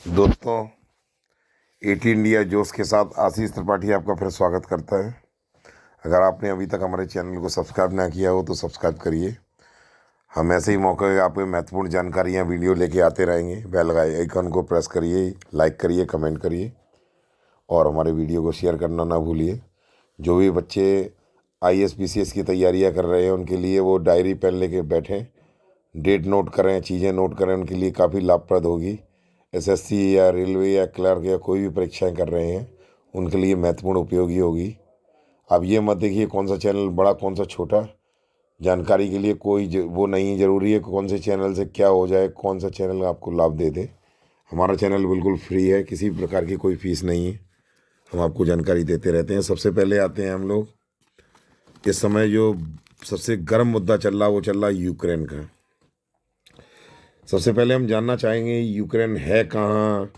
दोस्तों, eighty India जोश के साथ आशीष त्रिपाठी आपका फिर स्वागत करता है। अगर आपने अभी तक हमारे चैनल को सब्सक्राइब ना किया हो तो सब्सक्राइब करिए। हम ऐसे ही मौके पे आपको महत्वपूर्ण जानकारियाँ वीडियो लेके आते रहेंगे। बेल आइकन को प्रेस करिए, लाइक करिए, कमेंट करिए और हमारे वीडियो को शेयर करना ना भूलिए। जो भी बच्चे आईएएस पीसीएस की तैयारियाँ कर रहे हैं उनके लिए वो डायरी पेन लेके बैठें, डेट नोट करें, चीज़ें नोट करें, उनके लिए काफ़ी लाभप्रद होगी। एसएससी या रेलवे या क्लर्क या कोई भी परीक्षाएं कर रहे हैं उनके लिए महत्वपूर्ण उपयोगी होगी। अब ये मत देखिए कौन सा चैनल बड़ा कौन सा छोटा। जानकारी के लिए कोई वो नहीं ज़रूरी है कौन से चैनल से क्या हो जाए, कौन सा चैनल आपको लाभ दे दे। हमारा चैनल बिल्कुल फ्री है, किसी प्रकार की कोई फीस नहीं है। हम आपको जानकारी देते रहते हैं। सबसे पहले आते हैं हम लोग, इस समय जो सबसे गर्म मुद्दा चल रहा वो चल रहा है यूक्रेन का। सबसे पहले हम जानना चाहेंगे यूक्रेन है कहाँ,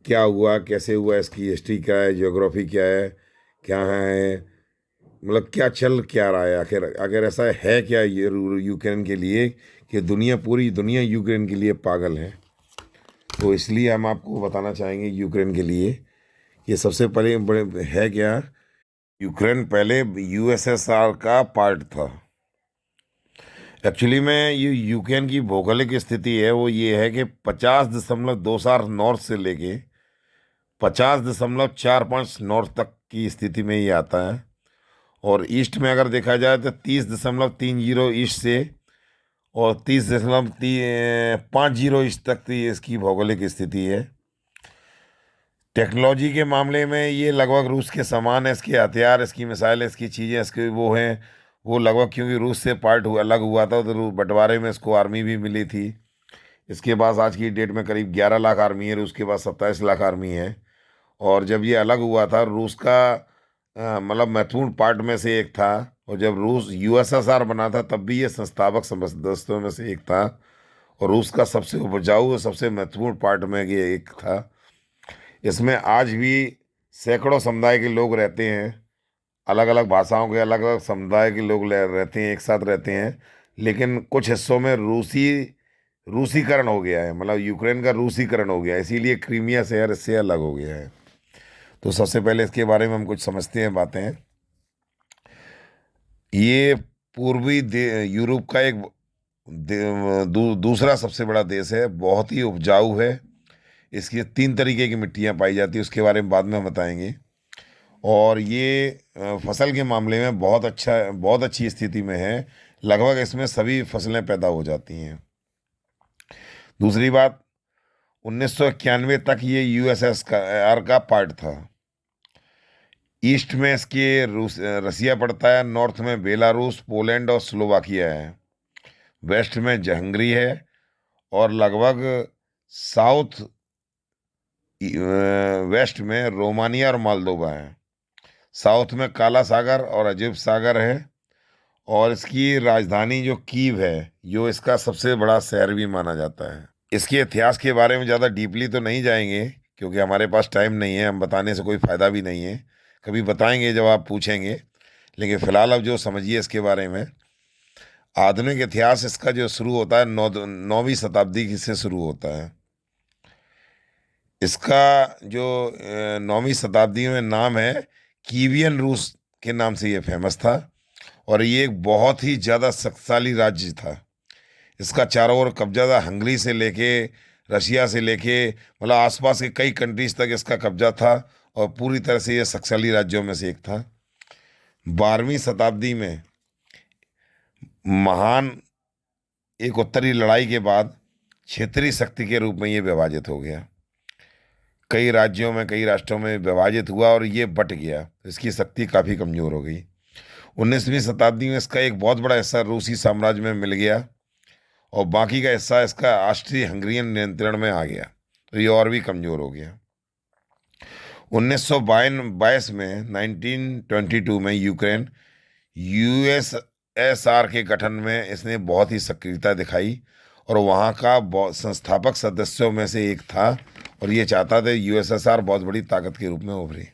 क्या हुआ, कैसे हुआ, इसकी हिस्ट्री क्या है, ज्योग्राफी क्या है, मतलब क्या चल क्या रहा है आखिर। अगर ऐसा है क्या ये यूक्रेन के लिए कि पूरी दुनिया यूक्रेन के लिए पागल है, तो इसलिए हम आपको बताना चाहेंगे यूक्रेन के लिए ये सबसे पहले बड़े है क्या। यूक्रेन पहले यूएसएसआर का पार्ट था। एक्चुअली में ये यूक्रेन की भौगोलिक स्थिति है वो ये है कि 50.24 नॉर्थ से लेके 50.45 नॉर्थ तक की स्थिति में ये आता है। और ईस्ट में अगर देखा जाए तो 30.30 ईस्ट से और 30.50 ईस्ट तक की इसकी भौगोलिक स्थिति है। टेक्नोलॉजी के मामले में ये लगभग रूस के समान है। इसके हथियार, इसकी मिसाइल, इसकी चीज़ें, इसके वो हैं वो लगभग, क्योंकि रूस से पार्ट हुआ अलग हुआ था तो बंटवारे में इसको आर्मी भी मिली थी। इसके पास आज की डेट में करीब 11 लाख आर्मी है, रूस के पास 27 लाख आर्मी है। और जब ये अलग हुआ था रूस का मतलब महत्वपूर्ण पार्ट में से एक था। और जब रूस यूएसएसआर बना था तब भी ये संस्थापक सदस्यों में से एक था और रूस का सबसे उपजाऊ और सबसे महत्वपूर्ण पार्ट में ये एक था। इसमें आज भी सैकड़ों समुदाय के लोग रहते हैं, अलग अलग भाषाओं के अलग अलग समुदाय के लोग रहते हैं, एक साथ रहते हैं। लेकिन कुछ हिस्सों में रूसीकरण हो गया है, मतलब यूक्रेन का रूसीकरण हो गया है, इसीलिए क्रीमिया शहर इससे अलग हो गया है। तो सबसे पहले इसके बारे में हम कुछ समझते हैं बातें। ये यूरोप का एक दूसरा सबसे बड़ा देश है, बहुत ही उपजाऊ है। इसकी 3 तरीके की मिट्टियाँ पाई जाती है, उसके बारे में बाद में हम बताएंगे। और ये फसल के मामले में बहुत अच्छी स्थिति में है, लगभग इसमें सभी फसलें पैदा हो जाती हैं। दूसरी बात, 1991 तक ये यूएसएसआर का पार्ट था। ईस्ट में इसके रसिया पड़ता है, नॉर्थ में बेलारूस, पोलैंड और स्लोवाकिया है, वेस्ट में हंगरी है और लगभग साउथ वेस्ट में रोमानिया और मोल्दोवा है। साउथ में काला सागर और अजीब सागर है। और इसकी राजधानी जो कीव है, जो इसका सबसे बड़ा शहर भी माना जाता है। इसके इतिहास के बारे में ज़्यादा डीपली तो नहीं जाएंगे क्योंकि हमारे पास टाइम नहीं है, हम बताने से कोई फ़ायदा भी नहीं है, कभी बताएंगे जब आप पूछेंगे। लेकिन फ़िलहाल अब जो समझिए इसके बारे में। आधुनिक इतिहास इसका जो शुरू होता है 9वीं शताब्दी से शुरू होता है। इसका जो 9वीं शताब्दी में नाम है कीवियन रूस के नाम से ये फेमस था। और ये एक बहुत ही ज़्यादा शक्तिशाली राज्य था। इसका चारों ओर कब्जा था, हंगरी से लेके रशिया से लेके मतलब आसपास के कई कंट्रीज तक इसका कब्जा था और पूरी तरह से ये शक्तिशाली राज्यों में से एक था। 12वीं शताब्दी में महान एक उत्तरी लड़ाई के बाद क्षेत्रीय शक्ति के रूप में ये विभाजित हो गया, कई राज्यों में कई राष्ट्रों में विभाजित हुआ और ये बट गया, इसकी शक्ति काफ़ी कमज़ोर हो गई। 19वीं शताब्दी में इसका एक बहुत बड़ा हिस्सा रूसी साम्राज्य में मिल गया और बाकी का हिस्सा इसका ऑस्ट्रिय हंगरियन नियंत्रण में आ गया, तो ये और भी कमज़ोर हो गया। 1922 में 1922 में यूक्रेन यूएसएसआर के गठन में इसने बहुत ही सक्रियता दिखाई और वहाँ का संस्थापक सदस्यों में से एक था और ये चाहता था यूएसएसआर बहुत बड़ी ताकत के रूप में उभरे।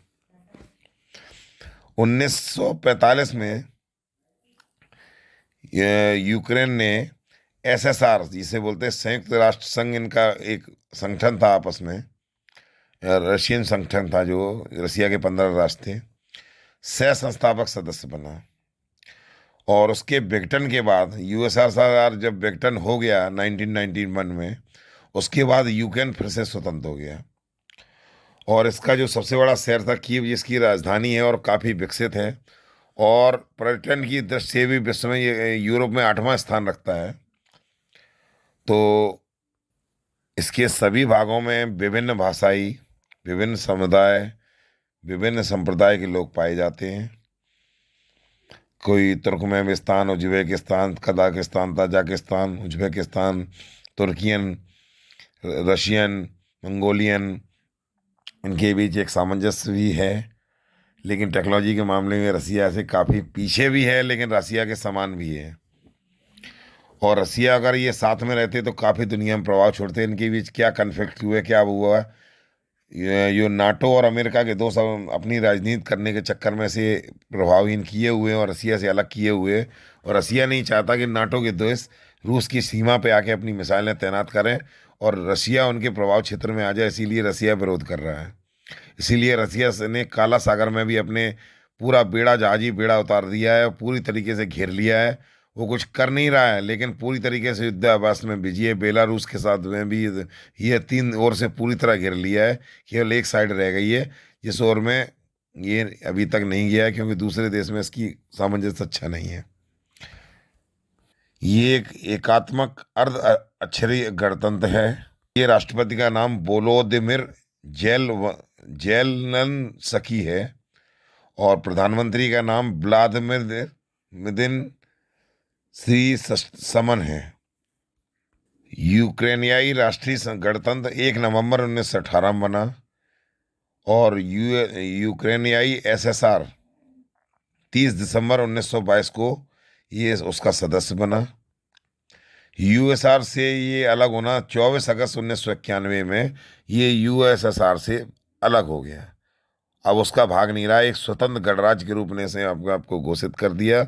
1945 में यूक्रेन ने एसएसआर जिसे बोलते हैं संयुक्त राष्ट्र संघ, इनका एक संगठन था आपस में, रशियन संगठन था जो रसिया के 15 राष्ट्र थे, सह संस्थापक सदस्य बना। और उसके विघटन के बाद यूएसएसआर जब विघटन हो गया 1991 में, उसके बाद यूक्रेन फिर से स्वतंत्र हो गया। और इसका जो सबसे बड़ा शहर था कीव, जिसकी राजधानी है और काफ़ी विकसित है, और पर्यटन की दृष्टि से भी विश्व में ये यूरोप में 8वां स्थान रखता है। तो इसके सभी भागों में विभिन्न भाषाई, विभिन्न समुदाय, विभिन्न संप्रदाय के लोग पाए जाते हैं। कोई Turkmenistan, Uzbekistan, Kazakhstan, Tajikistan, Uzbekistan, तुर्कियन, रशियन, मंगोलियन, इनके बीच एक सामंजस्य भी है। लेकिन टेक्नोलॉजी के मामले में रसिया से काफ़ी पीछे भी है, लेकिन रसिया के समान भी है। और रसिया अगर ये साथ में रहते तो काफ़ी दुनिया में प्रभाव छोड़ते। इनके बीच क्या कन्फ्लिक्ट हुए, क्या हुआ, ये नाटो और अमेरिका के दो सब अपनी राजनीति करने के चक्कर में से प्रभावहीन किए हुए हैं और रसिया से अलग किए हुए। और रसिया नहीं चाहता कि नाटो के देश रूस की सीमा पे आके अपनी मिसाइलें तैनात करें और रसिया उनके प्रभाव क्षेत्र में आ जाए, इसीलिए रसिया विरोध कर रहा है। इसीलिए रसिया ने काला सागर में भी अपने पूरा बेड़ा, जहाजी बेड़ा उतार दिया है, पूरी तरीके से घेर लिया है। वो कुछ कर नहीं रहा है, लेकिन पूरी तरीके से युद्धाभ्यास में बिजी है। बेलारूस के साथ में भी ये 3 ओर से पूरी तरह घेर लिया है, केवल एक साइड रह गई है जिस ओर में ये अभी तक नहीं गया है, क्योंकि दूसरे देश में इसकी सामंजस्य अच्छा नहीं है। ये एक एकात्मक अर्ध अक्षरी गणतंत्र है। ये राष्ट्रपति का नाम वोलोदिमिर जेलेंस्की है और प्रधानमंत्री का नाम व्लादिमीर समन है। यूक्रेनियाई राष्ट्रीय गणतंत्र 1 नवंबर 1918 में बना और यूक्रेनियाई एसएसआर 30 दिसंबर 1922 को ये उसका सदस्य बना। यूएसआर से ये अलग होना 24 अगस्त 1991 में ये यूएसएसआर से अलग हो गया। अब उसका भाग नहीं रहा, एक स्वतंत्र गणराज्य के रूप में से आपको घोषित कर दिया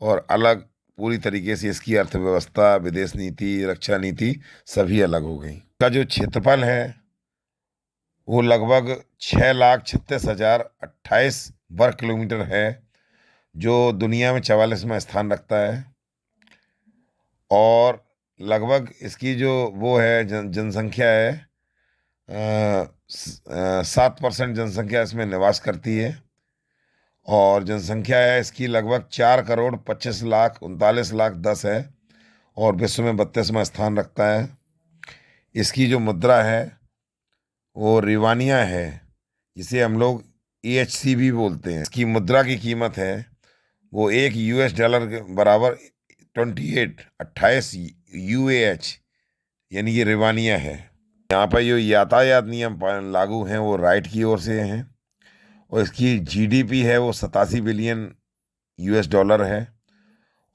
और अलग पूरी तरीके से इसकी अर्थव्यवस्था, विदेश नीति, रक्षा नीति सभी अलग हो गई। का जो क्षेत्रफल है वो लगभग 6,36,028 वर्ग किलोमीटर है, जो दुनिया में 44वां स्थान रखता है। और लगभग इसकी जो वो है जनसंख्या है 7% जनसंख्या इसमें निवास करती है। और जनसंख्या है इसकी लगभग 4,25,39,39,10 है और विश्व में 32वां स्थान रखता है। इसकी जो मुद्रा है वो रिवानिया है, जिसे हम लोग EHC भी बोलते हैं। इसकी मुद्रा की कीमत है वो $1 के बराबर 28 UAH, यानी ये रिवानिया है। यहाँ पर जो यातायात नियम लागू हैं वो राइट की ओर से हैं और इसकी GDP है वो $87 बिलियन है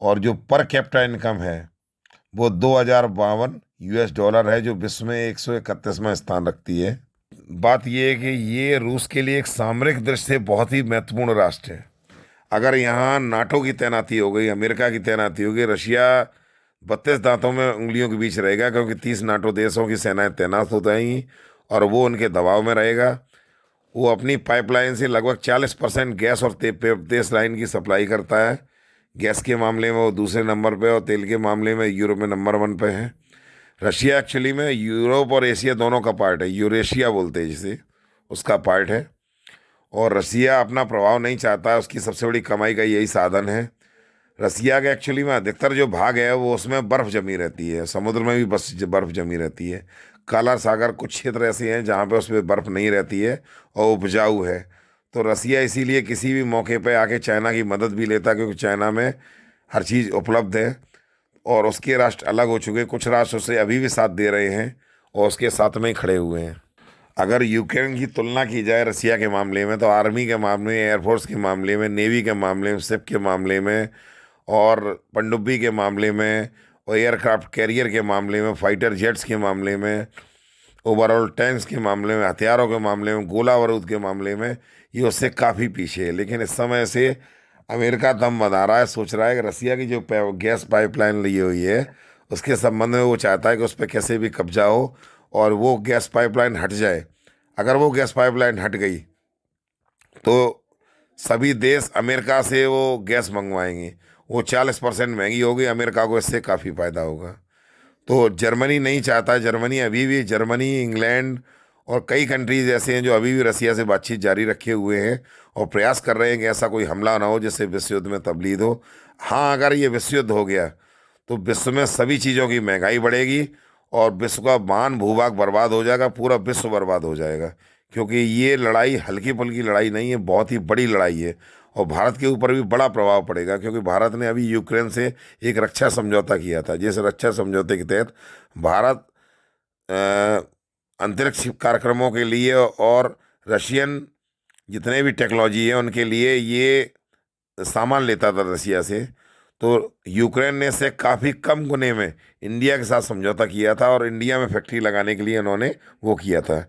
और जो पर कैपिटा इनकम है वो $2,052 है, जो विश्व में 131वां स्थान रखती है। बात ये है कि ये रूस के लिए एक सामरिक दृष्टि से बहुत ही महत्वपूर्ण राष्ट्र है। अगर यहाँ नाटो की तैनाती हो गई, अमेरिका की तैनाती हो गई, रशिया 32 दांतों में उंगलियों के बीच रहेगा, क्योंकि 30 नाटो देशों की सेनाएं तैनात हो जाएंगी और वो उनके दबाव में रहेगा। वो अपनी पाइपलाइन से लगभग 40% गैस और तेज लाइन की सप्लाई करता है। गैस के मामले में वो दूसरे नंबर पे और तेल के मामले में यूरोप में नंबर 1 पे है। रशिया एक्चुअली में यूरोप और एशिया दोनों का पार्ट है, यूरेशिया बोलते हैं जिसे, उसका पार्ट है। और रसिया अपना प्रभाव नहीं चाहता है, उसकी सबसे बड़ी कमाई का यही साधन है। रसिया के एक्चुअली में अधिकतर जो भाग है वो उसमें बर्फ़ जमी रहती है, समुद्र में भी बस बर्फ़ जमी रहती है। काला सागर कुछ क्षेत्र ऐसे हैं जहाँ पे उसमें बर्फ़ नहीं रहती है और उपजाऊ है। तो रसिया इसीलिए किसी भी मौके पे आके चाइना की मदद भी लेता है, क्योंकि चाइना में हर चीज़ उपलब्ध है और उसके राष्ट्र अलग हो चुके, कुछ राष्ट्र उसे अभी भी साथ दे रहे हैं और उसके साथ में ही खड़े हुए हैं। अगर यूक्रेन की तुलना की जाए रसिया के मामले में, तो आर्मी के मामले में, एयरफोर्स के मामले में, नेवी के मामले में, शिप के मामले में और पनडुब्बी के मामले में और एयरक्राफ्ट कैरियर के मामले में, फाइटर जेट्स के मामले में, ओवरऑल टैंक्स के मामले में, हथियारों के मामले में, गोला बारूद के मामले में ये उससे काफ़ी पीछे है। लेकिन इस समय से अमेरिका दम बना रहा है, सोच रहा है कि रसिया की जो गैस पाइपलाइन ली हुई है उसके संबंध में वो चाहता है कि उस पर कैसे भी कब्जा हो और वो गैस पाइपलाइन हट जाए। अगर वो गैस पाइपलाइन हट गई तो सभी देश अमेरिका से वो गैस मंगवाएंगे, वो 40% महंगी होगी, अमेरिका को इससे काफ़ी फायदा होगा। तो जर्मनी नहीं चाहता, जर्मनी अभी भी, जर्मनी, इंग्लैंड और कई कंट्रीज ऐसे हैं जो अभी भी रसिया से बातचीत जारी रखे हुए हैं और प्रयास कर रहे हैं कि ऐसा कोई हमला ना हो जिससे विश्व युद्ध में तब्दील हो। हाँ, अगर ये विश्व युद्ध हो गया तो विश्व में सभी चीज़ों की महंगाई बढ़ेगी और विश्व का मान भूभाग बर्बाद हो जाएगा, पूरा विश्व बर्बाद हो जाएगा। क्योंकि ये लड़ाई हल्की फुल्की लड़ाई नहीं है, बहुत ही बड़ी लड़ाई है और भारत के ऊपर भी बड़ा प्रभाव पड़ेगा। क्योंकि भारत ने अभी यूक्रेन से एक रक्षा समझौता किया था, जिस रक्षा समझौते के तहत भारत अंतरिक्ष कार्यक्रमों के लिए और रशियन जितने भी टेक्नोलॉजी है उनके लिए ये सामान लेता था रसिया से। तो यूक्रेन ने से काफ़ी कम गुने में इंडिया के साथ समझौता किया था और इंडिया में फैक्ट्री लगाने के लिए उन्होंने वो किया था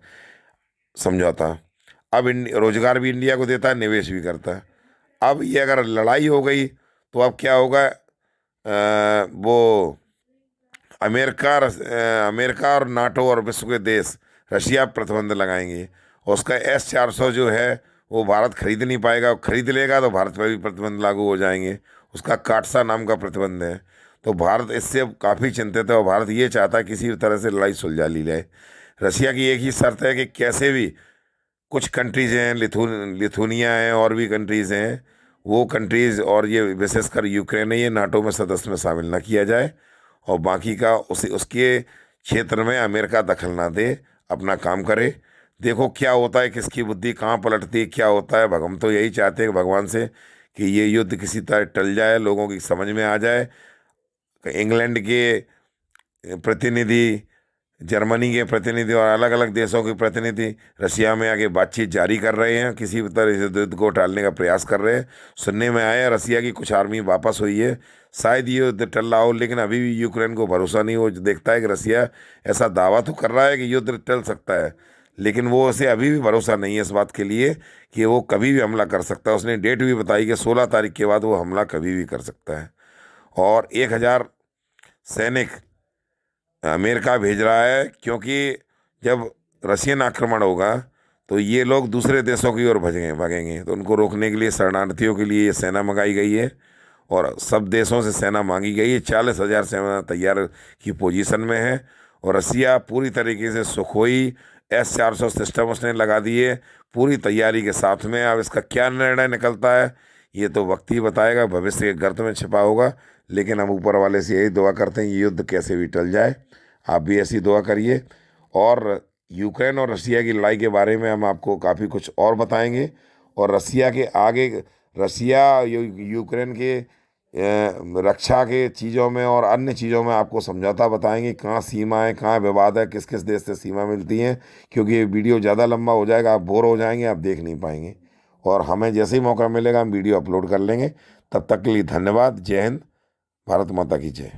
समझौता। अब रोजगार भी इंडिया को देता है, निवेश भी करता है। अब ये अगर लड़ाई हो गई तो अब क्या होगा, वो अमेरिका और नाटो और विश्व के देश रशिया पर प्रतिबंध लगाएंगे और उसका S-400 जो है वो भारत खरीद नहीं पाएगा, खरीद लेगा तो भारत पर भी प्रतिबंध लागू हो जाएंगे। उसका काटसा नाम का प्रतिबंध है। तो भारत इससे काफ़ी चिंतित है और भारत ये चाहता है किसी भी तरह से लड़ाई सुलझा ली जाए। रशिया की एक ही शर्त है कि कैसे भी, कुछ कंट्रीज़ हैं, लिथुनिया है और भी कंट्रीज़ हैं, वो कंट्रीज़ और ये विशेषकर यूक्रेन है, ये नाटो में सदस्य में शामिल ना किया जाए और बाकी का उसके क्षेत्र में अमेरिका दखल ना दे, अपना काम करे। देखो क्या होता है, किसकी बुद्धि कहाँ पलटती है, क्या होता है। हम तो यही चाहते हैं भगवान से कि ये युद्ध किसी तरह टल जाए, लोगों की समझ में आ जाए। इंग्लैंड के प्रतिनिधि, जर्मनी के प्रतिनिधि और अलग अलग देशों के प्रतिनिधि रशिया में आके बातचीत जारी कर रहे हैं, किसी भी तरह से युद्ध को टालने का प्रयास कर रहे हैं। सुनने में आया रशिया की कुछ आर्मी वापस हुई है, शायद ये युद्ध टल रहा हो, लेकिन अभी भी यूक्रेन को भरोसा नहीं हो। देखता है कि रशिया ऐसा दावा तो कर रहा है कि युद्ध टल सकता है, लेकिन वो उसे अभी भी भरोसा नहीं है इस बात के लिए कि वो कभी भी हमला कर सकता है। उसने डेट भी बताई कि 16 तारीख के बाद वो हमला कभी भी कर सकता है। और 1000 सैनिक अमेरिका भेज रहा है, क्योंकि जब रशियन आक्रमण होगा तो ये लोग दूसरे देशों की ओर भागेंगे। तो उनको रोकने के लिए शरणार्थियों के लिए ये सेना मंगाई गई है और सब देशों से सेना मांगी गई है। 40,000 सेना तैयार की पोजीशन में है और रसिया पूरी तरीके से सुखोई S-400 सिस्टम उसने लगा दिए पूरी तैयारी के साथ में। अब इसका क्या निर्णय निकलता है ये तो वक्त ही बताएगा, भविष्य के गर्त में छिपा होगा। लेकिन हम ऊपर वाले से यही दुआ करते हैं ये युद्ध कैसे भी टल जाए। आप भी ऐसी दुआ करिए। और यूक्रेन और रसिया की लड़ाई के बारे में हम आपको काफ़ी कुछ और बताएंगे और रसिया के आगे, रसिया यूक्रेन के रक्षा के चीज़ों में और अन्य चीज़ों में आपको समझौता बताएंगे, कहाँ सीमा है, कहाँ विवाद है, किस किस देश से सीमा मिलती है। क्योंकि ये वीडियो ज़्यादा लंबा हो जाएगा, आप बोर हो जाएंगे, आप देख नहीं पाएंगे। और हमें जैसे ही मौका मिलेगा हम वीडियो अपलोड कर लेंगे। तब तक के लिए धन्यवाद। जय हिंद, भारत माता की जय।